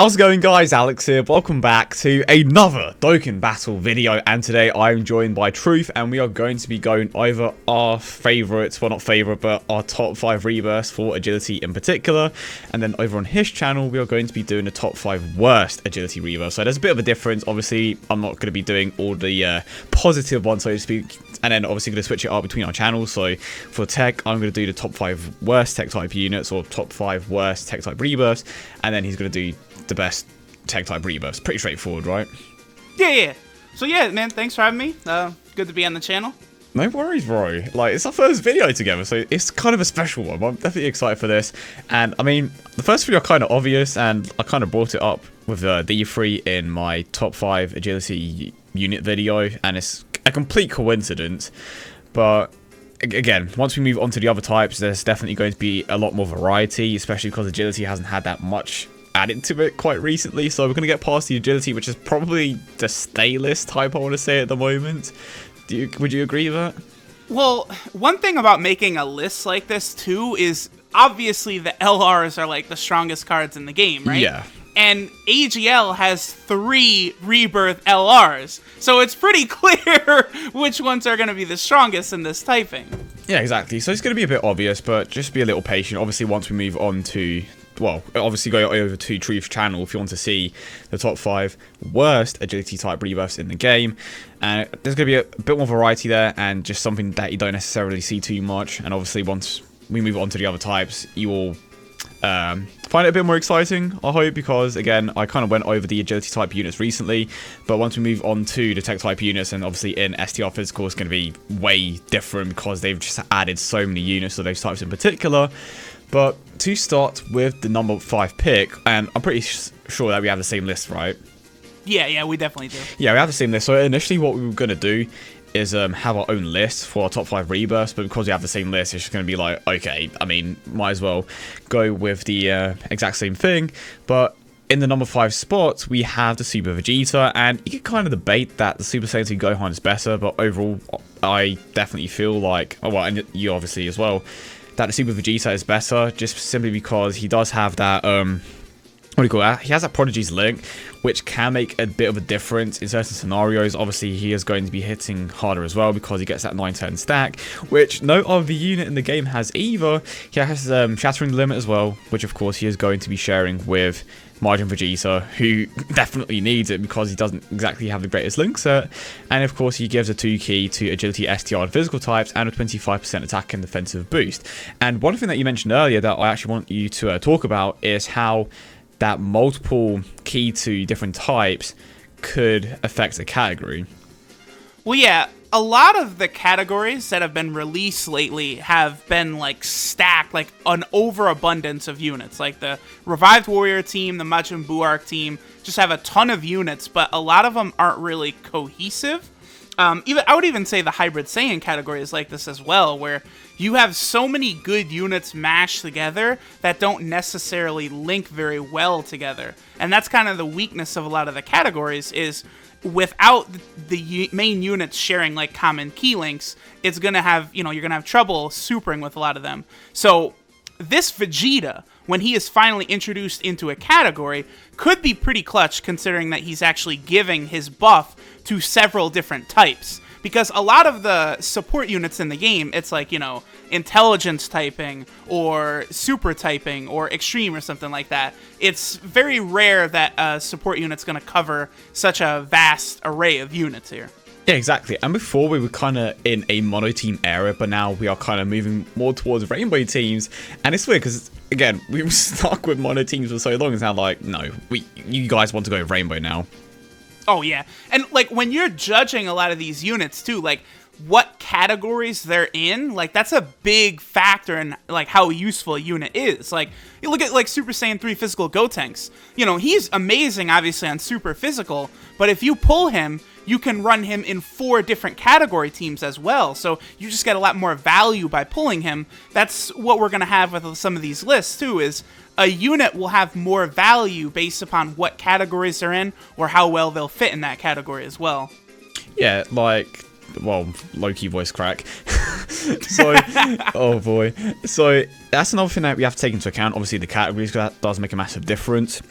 How's it going, guys? Alex here. Welcome back to another Dokkan battle video, and today I'm joined by Truth, and we are going to be going over our favourites, well not favourite, but our top 5 rebirths for agility in particular, and then over on his channel we are going to be doing the top 5 worst agility rebirths. So there's a bit of a difference. Obviously I'm not going to be doing all the positive ones, so to speak, and then obviously going to switch it up between our channels. So for tech, I'm going to do the top 5 worst tech type units, or top 5 worst tech type rebirths, and then he's going to do the best tech type rebirths. Pretty straightforward, right? Yeah. So yeah, man, thanks for having me. Good to be on the channel. No worries, bro. Like, it's our first video together, so it's kind of a special one. I'm definitely excited for this. And I mean, the first video are kind of obvious, and I kind of brought it up with D3 in my top 5 agility unit video, and it's a complete coincidence. But again, once we move on to the other types, there's definitely going to be a lot more variety, especially because agility hasn't had that much added to it quite recently. So we're going to get past the agility, which is probably the stay list type, I want to say, at the moment. Would you agree with that? Well, one thing about making a list like this too is obviously the LRs are like the strongest cards in the game, right? Yeah. And AGL has 3 rebirth LRs, so it's pretty clear which ones are going to be the strongest in this typing. Yeah, exactly. So it's going to be a bit obvious, but just be a little patient. Obviously, once we move on to, well, obviously go over to Truth's channel if you want to see the top 5 worst agility type rebirths in the game. And there's going to be a bit more variety there, and just something that you don't necessarily see too much. And obviously, once we move on to the other types, you will find it a bit more exciting, I hope, because again, I kind of went over the agility type units recently, but once we move on to the tech type units, and obviously in STR physical, it's going to be way different because they've just added so many units to those types in particular. But to start with the number 5 pick, and I'm pretty sure that we have the same list, right? Yeah, we definitely do. Yeah, we have the same list. So initially what we were going to do is have our own list for our top 5 rebirths, but because we have the same list, it's just going to be like, okay, I mean, might as well go with the exact same thing. But in the number 5 spot, we have the Super Vegeta, and you can kind of debate that the Super Saiyan 2 Gohan is better, but overall, I definitely feel like, oh, well, and you obviously as well, that the Super Vegeta is better, just simply because he does have that, what do you call that? He has that Prodigy's Link, which can make a bit of a difference in certain scenarios. Obviously, he is going to be hitting harder as well because he gets that 9-turn stack, which no other unit in the game has either. He has Shattering the Limit as well, which of course he is going to be sharing with Margin Vegeta, who definitely needs it because he doesn't exactly have the greatest link set. And of course, he gives a 2 key to agility, STR, and physical types, and a 25% attack and defensive boost. And one thing that you mentioned earlier that I actually want you to talk about is how that multiple key to different types could affect a category. Well, yeah, a lot of the categories that have been released lately have been like stacked, like an overabundance of units. Like the Revived Warrior team, the Majin Buu Arc team, just have a ton of units, but a lot of them aren't really cohesive. I would even say the Hybrid Saiyan category is like this as well, where you have so many good units mashed together that don't necessarily link very well together. And that's kind of the weakness of a lot of the categories, is without the main units sharing like common key links, it's going to have, you're going to have trouble supering with a lot of them. So this Vegeta, when he is finally introduced into a category, could be pretty clutch, considering that he's actually giving his buff to several different types. Because a lot of the support units in the game, it's like, intelligence typing, or super typing, or extreme, or something like that. It's very rare that a support unit's going to cover such a vast array of units here. Yeah, exactly. And before we were kind of in a mono team era, but now we are kind of moving more towards rainbow teams. And it's weird because, again, we were stuck with mono teams for so long. It's now like, no, you guys want to go with rainbow now. Oh, yeah. And, like, when you're judging a lot of these units, too, like, what categories they're in, like, that's a big factor in, like, how useful a unit is. Like, you look at, like, Super Saiyan 3 Physical Gotenks. He's amazing, obviously, on Super Physical, but if you pull him, you can run him in 4 different category teams as well, so you just get a lot more value by pulling him. That's what we're going to have with some of these lists, too, is a unit will have more value based upon what categories they're in, or how well they'll fit in that category as well. Yeah, like, well, low-key voice crack. So, oh boy. So, that's another thing that we have to take into account. Obviously, the categories, that does make a massive difference.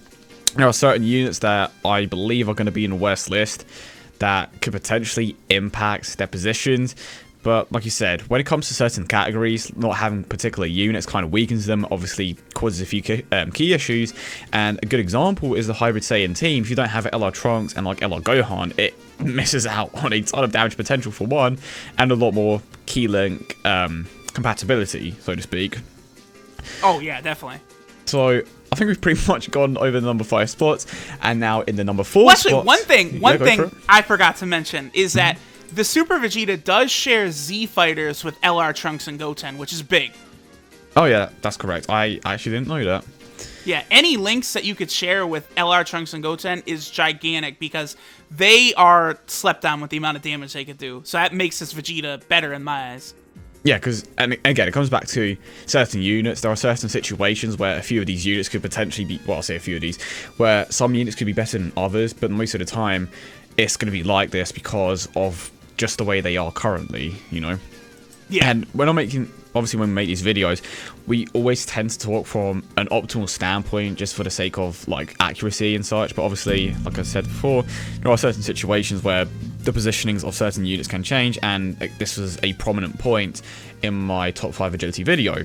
there are certain units that I believe are going to be in the worst list that could potentially impact their positions. But like you said, when it comes to certain categories, not having particular units kind of weakens them, obviously causes a few key issues. And a good example is the Hybrid Saiyan team. If you don't have LR Trunks and like LR Gohan, it misses out on a ton of damage potential for one, and a lot more key link compatibility, so to speak. Oh yeah, definitely. So I think we've pretty much gone over the number 5 spots, and now in the number 4 well, actually, spots, one thing I forgot to mention is that the Super Vegeta does share Z fighters with LR Trunks and Goten, which is big. Oh yeah, that's correct. I actually didn't know that. Yeah, any links that you could share with LR Trunks and Goten is gigantic because they are slept on with the amount of damage they could do. So that makes this Vegeta better in my eyes. Yeah, because, and again, it comes back to certain units. There are certain situations where a few of these units could potentially be, well, I'll say a few of these, where some units could be better than others, but most of the time, it's going to be like this because of just the way they are currently, you know? Yeah. And when I'm making, obviously when we make these videos, we always tend to talk from an optimal standpoint just for the sake of, like, accuracy and such, but obviously, like I said before, there are certain situations where the positionings of certain units can change, and this was a prominent point in my top 5 agility video.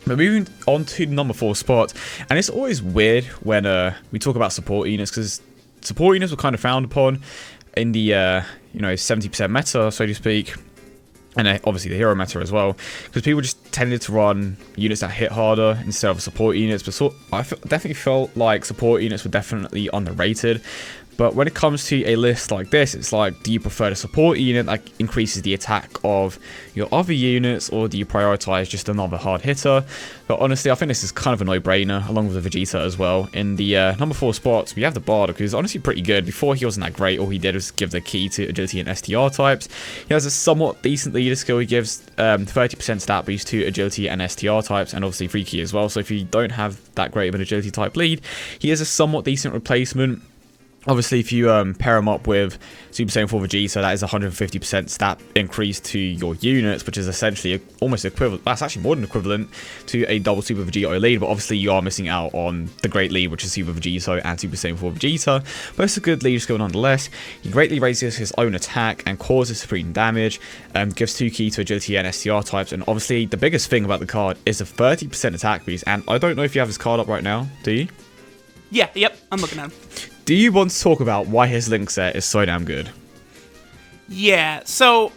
But moving on to the number 4 spot, and it's always weird when we talk about support units, because support units were kind of frowned upon in the 70% meta, so to speak, and obviously the hero meta as well, because people just tended to run units that hit harder instead of support units. But I definitely felt like support units were definitely underrated. But when it comes to a list like this, it's like, do you prefer the support unit that increases the attack of your other units, or do you prioritize just another hard hitter? But honestly, I think this is kind of a no-brainer, along with the Vegeta as well. In the number 4 spots, we have the Bardock, who's honestly pretty good. Before, he wasn't that great. All he did was give the key to agility and STR types. He has a somewhat decent leader skill. He gives 30% stat boost to agility and STR types, and obviously free key as well. So if you don't have that great of an agility type lead, he is a somewhat decent replacement. Obviously, if you pair him up with Super Saiyan 4 Vegeta, that is 150% stat increase to your units, which is essentially almost equivalent. That's actually more than equivalent to a double Super Vegeta lead, but obviously you are missing out on the great lead, which is Super Vegeta and Super Saiyan 4 Vegeta. But it's a good lead skill nonetheless. He greatly raises his own attack and causes supreme damage, gives 2 key to agility and STR types, and obviously the biggest thing about the card is a 30% attack boost. And I don't know if you have his card up right now, do you? Yeah, yep, I'm looking at him. Do you want to talk about why his link set is so damn good? Yeah, so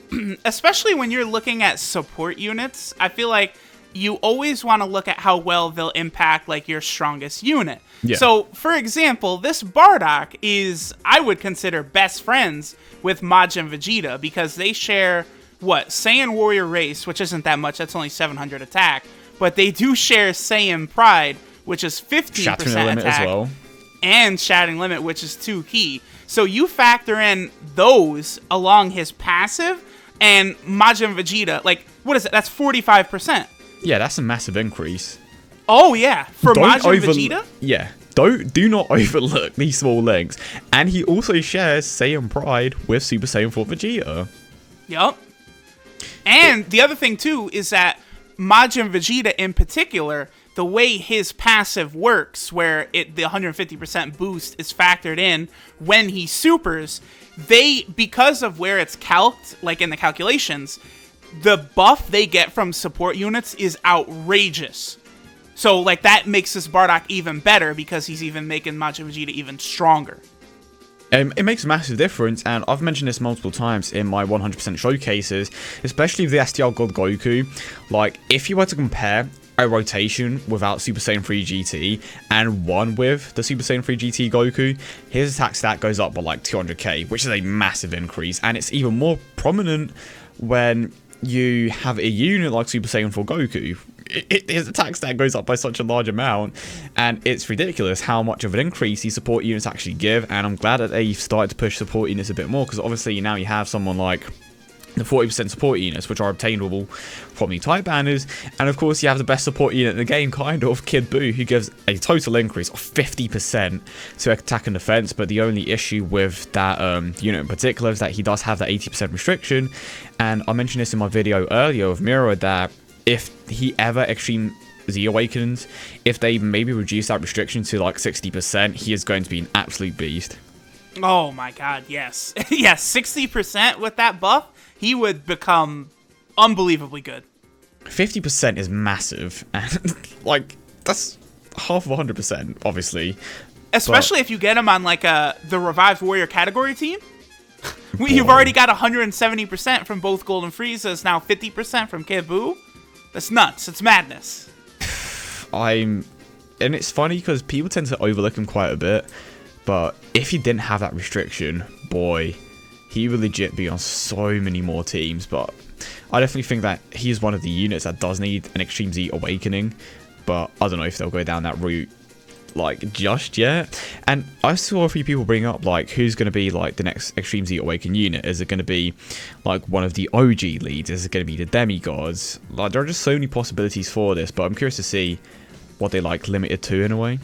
especially when you're looking at support units, I feel like you always want to look at how well they'll impact like your strongest unit. Yeah. So, for example, this Bardock is, I would consider, best friends with Majin Vegeta because they share, Saiyan Warrior Race, which isn't that much, that's only 700 attack, but they do share Saiyan Pride, which is 15% Shattering limit attack. as well. And Shattering Limit, which is 2 key. So you factor in those along his passive, and Majin Vegeta, like, what is it? That's 45%. Yeah, that's a massive increase. Oh, yeah. For Majin Vegeta? Yeah. Do not overlook these small links. And he also shares Saiyan Pride with Super Saiyan 4 Vegeta. Yup. And the other thing, too, is that Majin Vegeta in particular, the way his passive works, where the 150% boost is factored in when he supers, because of where it's calced, like in the calculations, the buff they get from support units is outrageous. So, like, that makes this Bardock even better because he's even making Majin Vegeta even stronger. It makes a massive difference, and I've mentioned this multiple times in my 100% showcases, especially with the STR God Goku. Like, if you were to compare a rotation without Super Saiyan 3 GT and one with the Super Saiyan 3 GT Goku, his attack stat goes up by like 200k, which is a massive increase, and it's even more prominent when you have a unit like Super Saiyan 4 Goku. His attack stat goes up by such a large amount, and it's ridiculous how much of an increase these support units actually give. And I'm glad that they've started to push support units a bit more, because obviously now you have someone like the 40% support units, which are obtainable from the type banners, and of course you have the best support unit in the game, kind of, Kid Buu, who gives a total increase of 50% to attack and defense. But the only issue with that unit in particular is that he does have that 80% restriction, and I mentioned this in my video earlier with Miro, that if he ever extreme Z Awakens, if they maybe reduce that restriction to like 60%, he is going to be an absolute beast. Oh my god, yes. Yes, 60% with that buff, he would become unbelievably good. 50% is massive, and like that's half of 100%, obviously. Especially if you get him on like the Revived Warrior category team. You've already got 170% from both Golden Friezas, now 50% from Kid Buu. That's nuts. It's madness. And it's funny because people tend to overlook him quite a bit, but if he didn't have that restriction, boy, he would legit be on so many more teams. But I definitely think that he's one of the units that does need an Extreme Z Awakening, but I don't know if they'll go down that route like just yet. And I saw a few people bring up like who's going to be like the next Extreme Z Awaken unit. Is it going to be like one of the OG leads? Is it going to be the demigods? Like there are just so many possibilities for this, but I'm curious to see what they like limited to in a way.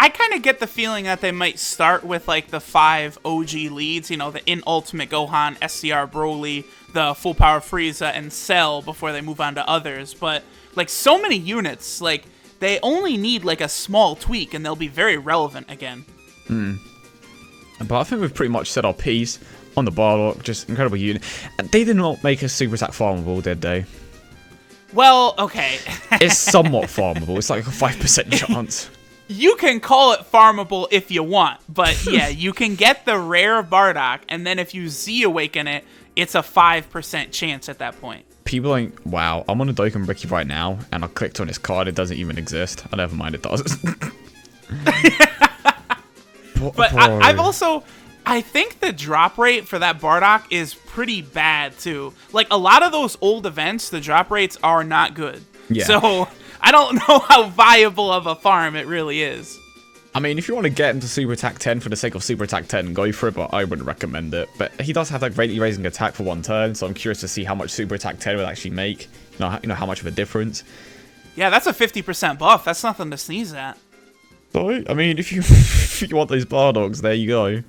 I kind of get the feeling that they might start with like the 5 OG leads, you know, the In Ultimate Gohan, SCR Broly, the Full Power Frieza, and Cell before they move on to others. But like so many units, like they only need like a small tweak and they'll be very relevant again. But I think we've pretty much said our piece on the Bardock. Just incredible unit. They did not make a super attack farmable, did they? Well, okay. It's somewhat farmable. It's like a 5% chance. You can call it farmable if you want, but yeah, you can get the rare Bardock, and then if you Z-Awaken it, it's a 5% chance at that point. People like, wow, I'm on a Dokkan Ricky right now, and I clicked on his card, it doesn't even exist. Oh, never mind, it does. But I think the drop rate for that Bardock is pretty bad, too. Like, a lot of those old events, the drop rates are not good. Yeah. So I don't know how viable of a farm it really is. I mean, if you want to get into Super Attack 10 for the sake of Super Attack 10, go for it, but I wouldn't recommend it. But he does have that greatly raising attack for one turn, so I'm curious to see how much Super Attack 10 would actually make. You know how much of a difference. Yeah, that's a 50% buff. That's nothing to sneeze at. So, I mean, if you if you want those Bardocks, there you go.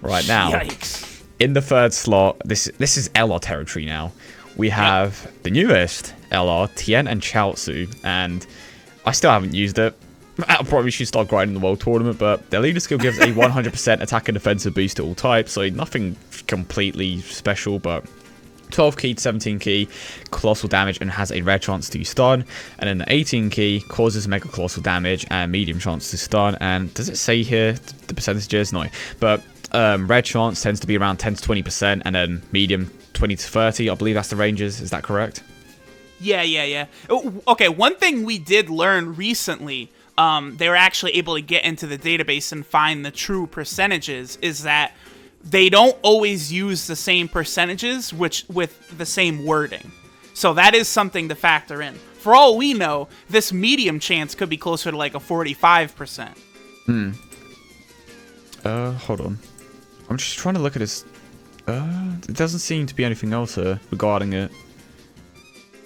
Right now, Yikes. In the third slot, this is LR territory now. We have the newest LR, Tien and Chaozu, and I still haven't used it. I probably should start grinding the World Tournament, but their leader skill gives a 100% attack and defensive boost to all types, so nothing completely special, but 12 key to 17 key, colossal damage, and has a rare chance to stun. And then the 18 key causes mega colossal damage and medium chance to stun. And does it say here the percentages? No, but rare chance tends to be around 10 to 20%, and then medium 20 to 30. I believe that's the ranges. Is that correct? Yeah. Okay, one thing we did learn recently, they were actually able to get into the database and find the true percentages, is that they don't always use the same percentages with the same wording. So that is something to factor in. For all we know, this medium chance could be closer to like a 45%. Hold on. I'm just trying to look at this. It doesn't seem to be anything else here regarding it.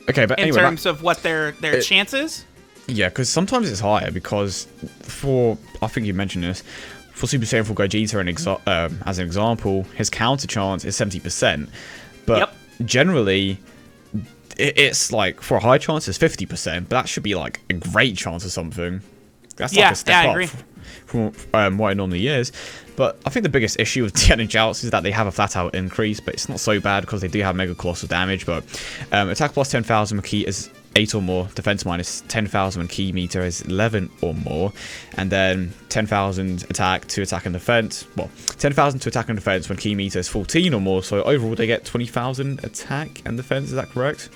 Okay, but anyway. In terms of what their chances? Yeah, because sometimes it's higher because I think you mentioned this, for Super Saiyan 4 Gogeta as an example, his counter chance is 70%. But generally, it's like, for a high chance, it's 50%, but that should be like a great chance or something. That's like a step up from what it normally is. But I think the biggest issue with Tien and Chaozu is that they have a flat-out increase, but it's not so bad because they do have mega colossal damage. But attack plus 10,000 key is 8 or more, defense minus 10,000 when key meter is 11 or more, and then 10,000 attack to attack and defense. Well, 10,000 to attack and defense when key meter is 14 or more. So overall, they get 20,000 attack and defense. Is that correct?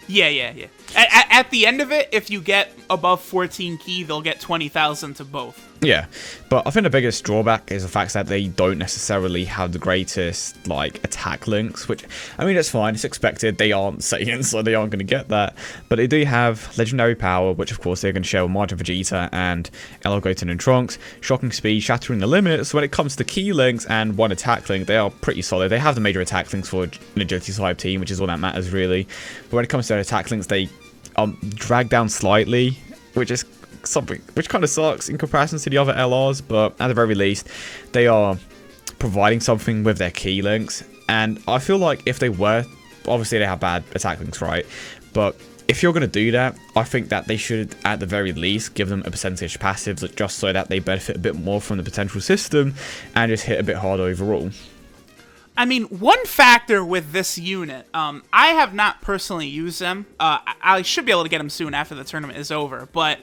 Yeah. At the end of it, if you get above 14 key, they'll get 20,000 to both. Yeah, but I think the biggest drawback is the fact that they don't necessarily have the greatest, like, attack links, which, I mean, it's fine, it's expected, they aren't Saiyans, so they aren't going to get that, but they do have Legendary Power, which, of course, they're going to share with Majin Vegeta and LR Goten and Trunks, Shocking Speed, Shattering the Limits. So when it comes to key links and one attack link, they are pretty solid. They have the major attack links for an Agility type team, which is all that matters, really, but when it comes to their attack links, they drag down slightly, which is something which kind of sucks in comparison to the other LRs, but at the very least they are providing something with their key links. And I feel like if they were, obviously they have bad attack links, right, but if you're going to do that, I think that they should, at the very least, give them a percentage passive just so that they benefit a bit more from the potential system and just hit a bit harder overall. I mean, one factor with this unit, I have not personally used them. I should be able to get them soon after the tournament is over, but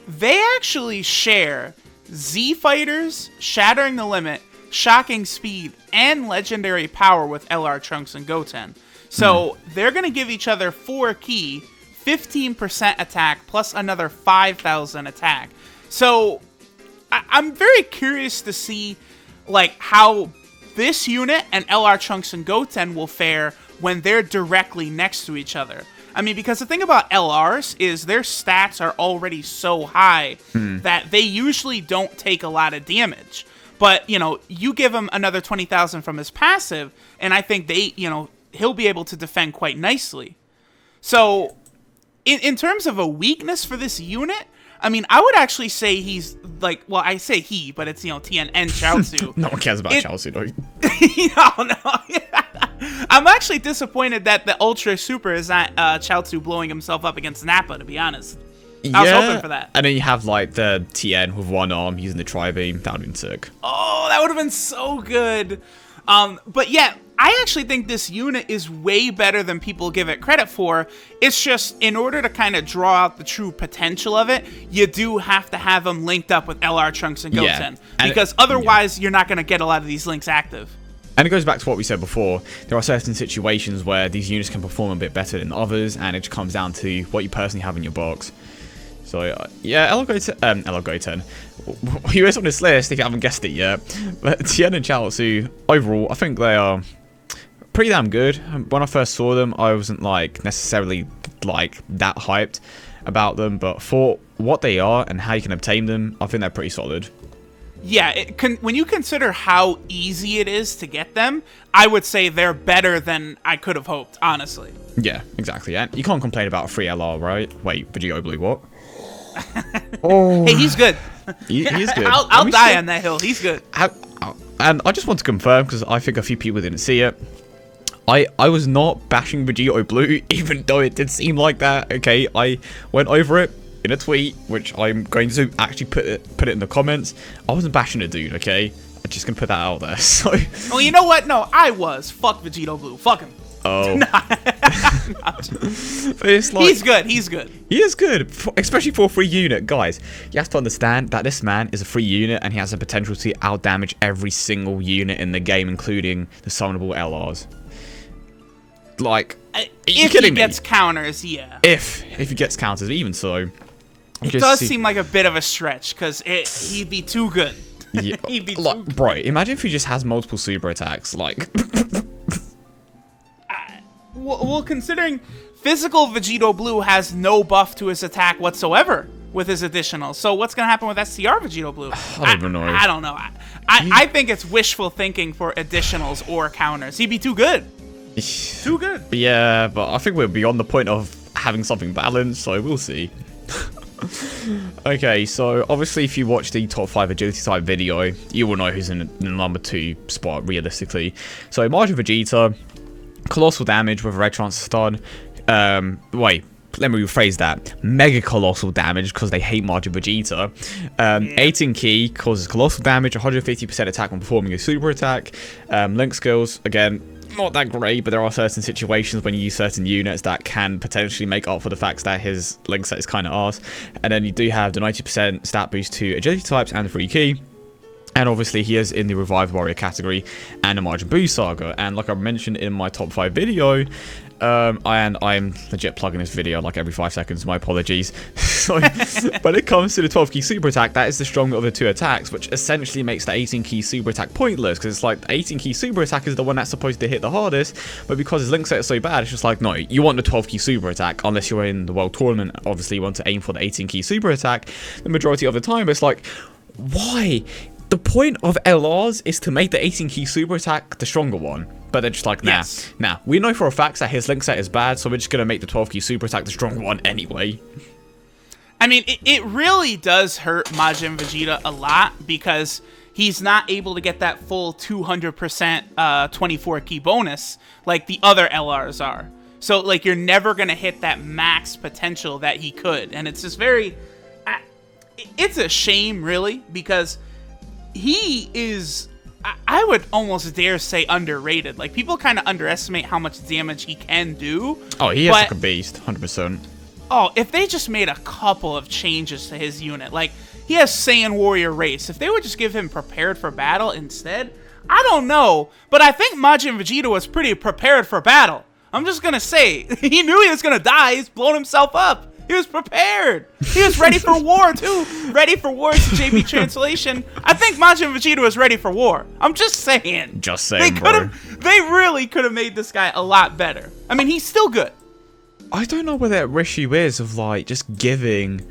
they actually share Z Fighters, Shattering the Limit, Shocking Speed, and Legendary Power with LR Trunks and Goten. So they're going to give each other 4 ki, 15% attack, plus another 5,000 attack. So I'm very curious to see like how this unit and LR Trunks and Goten will fare when they're directly next to each other. I mean, because the thing about LRs is their stats are already so high that they usually don't take a lot of damage. But, you know, you give him another 20,000 from his passive, and I think he'll be able to defend quite nicely. So, in terms of a weakness for this unit, I mean, I would actually say he's, like, well, I say he, but it's, Tien and Chaozu. No one cares about Chaozu, though. No. I'm actually disappointed that the Ultra Super is not Chaozu blowing himself up agast Nappa, to be honest. I was hoping for that. And then you have, like, the Tien with one arm using the Tri-Beam. That would have been sick. Oh, that would have been so good. But yeah, I actually think this unit is way better than people give it credit for. It's just, in order to kind of draw out the true potential of it, you do have to have them linked up with LR Trunks and Goten. Because otherwise, you're not going to get a lot of these links active. And it goes back to what we said before. There are certain situations where these units can perform a bit better than others, and it just comes down to what you personally have in your box. So, yeah, LR Goten. He is on this list if you haven't guessed it yet. But Tien and Chaozu, overall, I think they are pretty damn good. When I first saw them, I wasn't, like, necessarily, like, that hyped about them. But for what they are and how you can obtain them, I think they're pretty solid. Yeah, when you consider how easy it is to get them, I would say they're better than I could have hoped, honestly. Yeah, exactly. And you can't complain about a free LR, right? Wait, Vegito Blue, what? Oh, hey, he's good. He is good. I'll die on that hill. He's good. And I just want to confirm, because I think a few people didn't see it. I was not bashing Vegito Blue, even though it did seem like that. Okay, I went over it in a tweet, which I'm going to actually put it in the comments. I wasn't bashing the dude. Okay, I'm just gonna put that out there. So. Well, you know what? No, I was. Fuck Vegito Blue. Fuck him. Oh. It's like, he's good. He's good. He is good, especially for a free unit. Guys, you have to understand that this man is a free unit and he has the potential to outdamage every single unit in the game, including the summonable LRs. Like, if he gets counters, yeah. If he gets counters, even so. It does seem like a bit of a stretch, because he'd be too good. Yeah. He'd be like, too good. Bro, imagine if he just has multiple super attacks, like... Well, considering physical Vegito Blue has no buff to his attack whatsoever with his additional, so what's going to happen with STR Vegito Blue? I don't even know. I don't know. I think it's wishful thinking for additionals or counters. He'd be too good. Too good. Yeah, but I think we're beyond the point of having something balanced, so we'll see. Okay, so obviously if you watch the top 5 agility type video, you will know who's in the number 2 spot realistically. So Majin Vegeta, colossal damage with a red chance stun. Wait, let me rephrase that. Mega colossal damage because they hate Majin Vegeta. 18 ki causes colossal damage, 150% attack when performing a super attack. Link skills, again, not that great, but there are certain situations when you use certain units that can potentially make up for the fact that his link set is kind of arse. And then you do have the 90% stat boost to agility types and the free key. And obviously he is in the Revived Warrior category and the Majin Buu Saga. And like I mentioned in my top 5 video, and I'm legit plugging this video like every 5 seconds, my apologies. So, when it comes to the 12 key super attack, that is the stronger of the 2 attacks, which essentially makes the 18 key super attack pointless, because it's like the 18 key super attack is the one that's supposed to hit the hardest, but because his link set is so bad, it's just like, no, you want the 12 key super attack, unless you're in the world tournament, obviously you want to aim for the 18 key super attack the majority of the time. It's like, why? The point of LRs is to make the 18 key super attack the stronger one. But they're just like, nah. We know for a fact that his link set is bad, so we're just going to make the 12 key super attack the stronger one anyway. I mean, it really does hurt Majin Vegeta a lot, because he's not able to get that full 200% 24 key bonus like the other LRs are. So, like, you're never going to hit that max potential that he could. And it's just it's a shame, really, because he is, I would almost dare say, underrated. Like, people kind of underestimate how much damage he can do. Oh, he is like a beast, 100%. Oh, if they just made a couple of changes to his unit, like, he has Saiyan Warrior Race. If they would just give him Prepared for Battle instead, I don't know, but I think Majin Vegeta was pretty prepared for battle. I'm just gonna say, he knew he was gonna die. He's blown himself up. He was prepared. He was ready for war, too. Ready for war is JP translation. I think Majin Vegeta was ready for war. I'm just saying. Just saying, They really could have made this guy a lot better. I mean, he's still good. I don't know where that issue is of, like, just giving,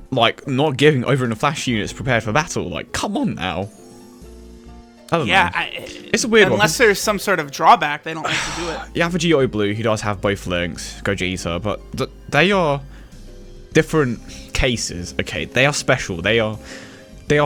like, not giving over in the Flash units prepared for battle. Like, come on now. I don't know. It's a weird one. Unless there's some sort of drawback, they don't like to do it. You have Vegito Blue, who does have both links, Gogeta, but they are different cases. Okay, they are special. They are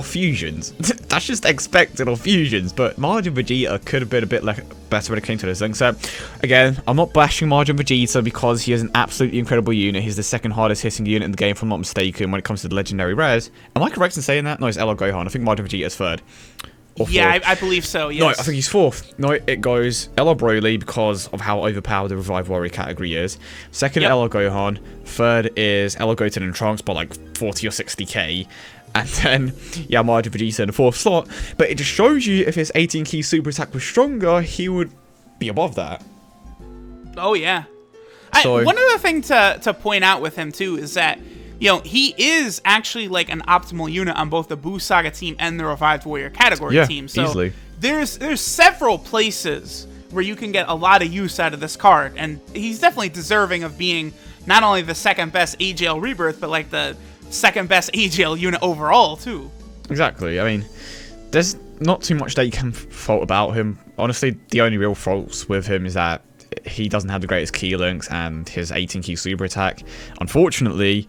fusions. That's just expected of fusions. But Majin Vegeta could have been a bit better when it came to this link set. Again, I'm not bashing Majin Vegeta because he is an absolutely incredible unit. He's the second hardest hitting unit in the game, if I'm not mistaken, when it comes to the legendary rares. Am I correct in saying that? No, it's LR Gohan. I think Majin Vegeta is third. Yeah, I believe so, yes. No, I think he's fourth. No, it goes LR Broly because of how overpowered the Revive Warrior category is. Second, LR Gohan. Third is LR Goten and Trunks by like 40 or 60k. And then, yeah, Majin Vegeta in the fourth slot. But it just shows you if his 18 key super attack was stronger, he would be above that. Oh, yeah. One other thing to point out with him, too, is that, you know, he is actually like an optimal unit on both the Buu Saga team and the Revived Warrior category team. So easily. There's several places where you can get a lot of use out of this card, and he's definitely deserving of being not only the second best AGL Rebirth, but like the second best AGL unit overall too. Exactly. I mean, there's not too much that you can fault about him. Honestly, the only real faults with him is that he doesn't have the greatest key links, and his 18 key super attack, unfortunately,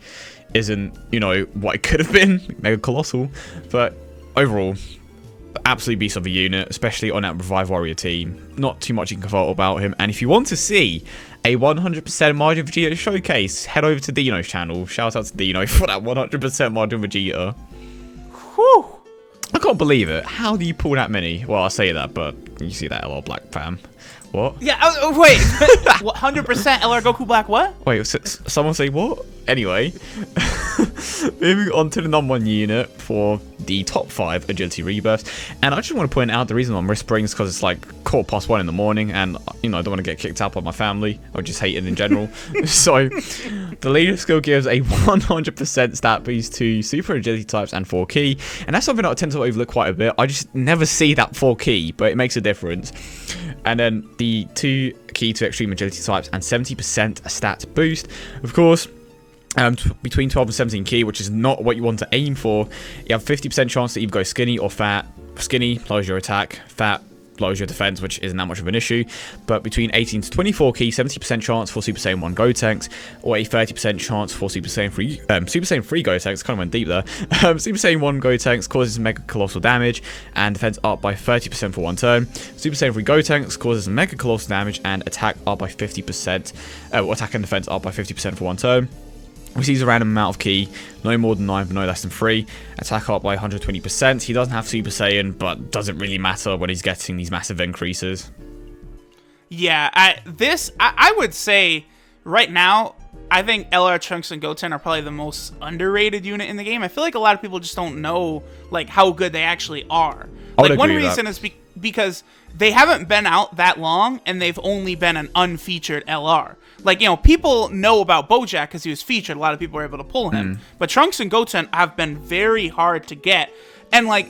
isn't, you know, what it could have been, Mega Colossal. But overall, absolute beast of a unit, especially on that Revive Warrior team. Not too much you can fault about him. And if you want to see a 100% Majin Vegeta showcase, head over to Dino's channel. Shout out to Dino for that 100% Majin Vegeta. Whew. I can't believe it. How do you pull that many? Well, I say that, but you see that LR Black fam. What? Yeah, wait. 100% LR Goku Black what? Wait, someone say what? Anyway, moving on to the #1 unit for the top 5 Agility Rebirths. And I just want to point out the reason I'm whispering is because it's like 1:15 in the morning, and, you know, I don't want to get kicked out by my family or just hate it in general. So, the leader skill gives a 100% stat boost to Super Agility types and 4 key. And that's something that I tend to overlook quite a bit. I just never see that 4 key, but it makes a difference. And then the 2 key to Extreme Agility types and 70% stat boost. Of course, between 12 and 17 key, which is not what you want to aim for, you have 50% chance to either go skinny or fat. Skinny lowers your attack, fat lowers your defense, which isn't that much of an issue. But between 18 to 24 key, 70% chance for Super Saiyan 1 Gotenks, or a 30% chance for Super Saiyan 3 Gotenks, kind of went deep there. Super Saiyan 1 Gotenks causes Mega Colossal damage and defense up by 30% for 1 turn. Super Saiyan 3 Gotenks causes Mega Colossal damage and attack up by 50%, attack and defense up by 50% for 1 turn. Receives a random amount of key, no more than 9 but no less than 3. Attack up by 120%. He doesn't have Super Saiyan, but doesn't really matter when he's getting these massive increases. Yeah, I would say right now, I think LR Trunks and Goten are probably the most underrated unit in the game. I feel like a lot of people just don't know like how good they actually are. Like one reason is because they haven't been out that long, and they've only been an unfeatured LR. Like, you know, people know about Bojack because he was featured. A lot of people were able to pull him. But Trunks and Goten have been very hard to get. And, like,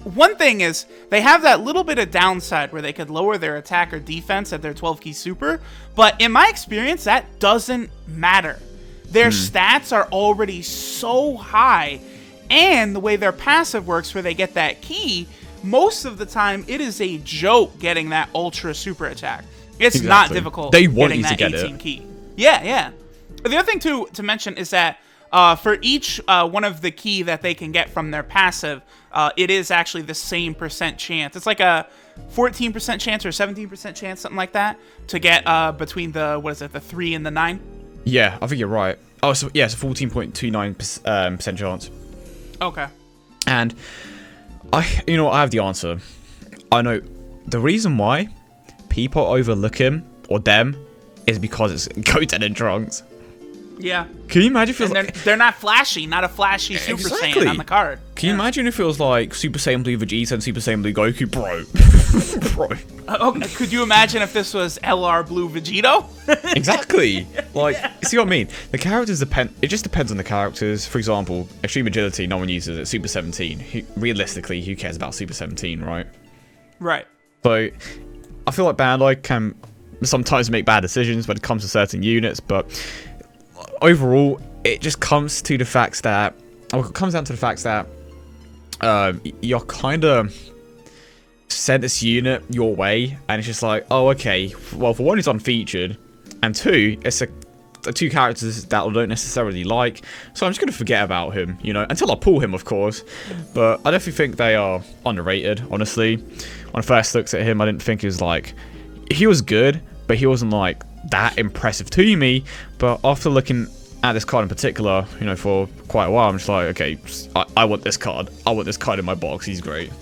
one thing is they have that little bit of downside where they could lower their attack or defense at their 12-key super. But in my experience, that doesn't matter. Their stats are already so high. And the way their passive works where they get that key, most of the time it is a joke getting that ultra super attack. It's not difficult. They want getting you to that get 18 it. Key. Yeah, yeah. The other thing to mention is that For each one of the ki that they can get from their passive, it is actually the same percent chance. It's like a 14% chance or 17% chance, something like that, to get between the, the 3 and the 9. Yeah, I think you're right. Oh, so yeah, it's a 14.29% chance. Okay. And I have the answer. I know the reason why people overlook him or them is because it's Goten and Trunks. Yeah. Can you imagine if it was they're not flashy, not a flashy Super Saiyan on the card. Can you imagine if it was like Super Saiyan Blue Vegeta and Super Saiyan Blue Goku, bro? Okay, could you imagine if this was LR Blue Vegito? Exactly. Like, see what I mean? The characters depend. It just depends on the characters. For example, Extreme Agility, no one uses it. Super 17. Realistically, who cares about Super 17, right? Right. So, I feel like Bandai can sometimes make bad decisions when it comes to certain units, but overall, it just comes to the facts that, it comes down to the facts that you're kind of sent this unit your way, and it's just like, oh, okay, well, for one, it's unfeatured, and two, it's two characters that I don't necessarily like, so I'm just going to forget about him, until I pull him, of course. But I definitely think they are underrated, honestly. When I first looked at him, I didn't think he was like, he was good, but he wasn't like that impressive to me. But after looking at this card in particular, for quite a while, I'm just like, okay, I want this card. I want this card in my box. He's great.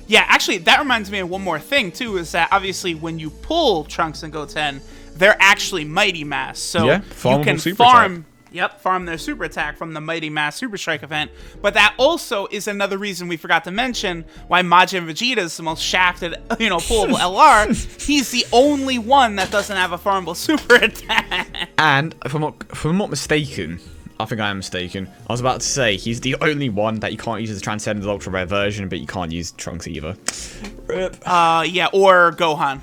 Yeah, actually, that reminds me of one more thing, too, is that obviously when you pull Trunks and Goten, they're actually Mighty Mass. So yeah, you can farm their super attack from the Mighty Mass Super Strike event. But that also is another reason we forgot to mention why Majin Vegeta is the most shafted, pullable LR. He's the only one that doesn't have a farmable super attack. And if I'm not mistaken, I think I am mistaken. I was about to say he's the only one that you can't use as a Transcendent Ultra Rare version, but you can't use Trunks either. Rip. Yeah, or Gohan.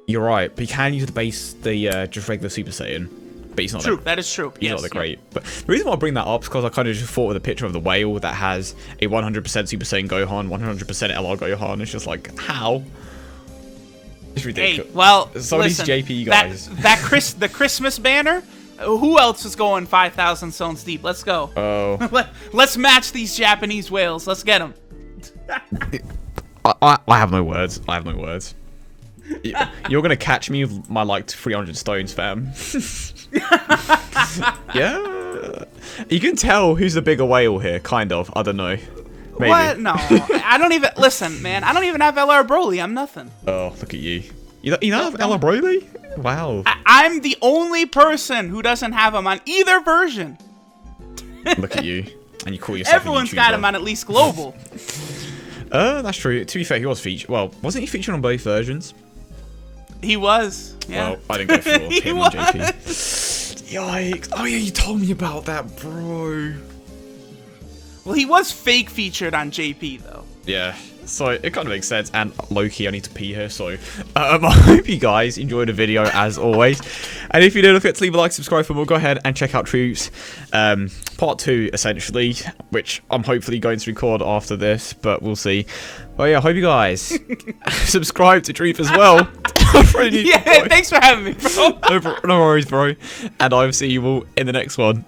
You're right, but you can use the just regular Super Saiyan. But he's not. True, that is true. He's not that great. But the reason why I bring that up is because I kind of just thought of the picture of the whale that has a 100% Super Saiyan Gohan, 100% LR Gohan. It's just like, how? It's ridiculous. Hey, well, some listen, of these JP guys. The Christmas banner. Who else is going 5,000 zones deep? Let's go. Oh. Let's match these Japanese whales. Let's get them. I have no words. I have no words. You're gonna catch me with my 300 stones, fam. Yeah. You can tell who's the bigger whale here, kind of. I don't know. Maybe. What? No. I don't even... Listen, man. I don't even have LR Broly. I'm nothing. Oh, look at you. You don't have LR Broly? Wow. I'm the only person who doesn't have him on either version. Look at you. And you call yourself Everyone's got him on at least global. That's true. To be fair, he was featured. Well, wasn't he featured on both versions? He was. Yeah. Well, I didn't go for him was. on JP. Yikes. Oh, yeah, you told me about that, bro. Well, he was fake featured on JP, though. Yeah. So it kind of makes sense, and low-key I need to pee here, so I hope you guys enjoyed the video as always, and if you did, don't forget to leave a like, subscribe for more. Go ahead and check out Troops part 2 essentially, which I'm hopefully going to record after this, but we'll see. But yeah, I hope you guys subscribe to Troop as well. Yeah, thanks for having me, bro. No worries, bro, and I'll see you all in the next one.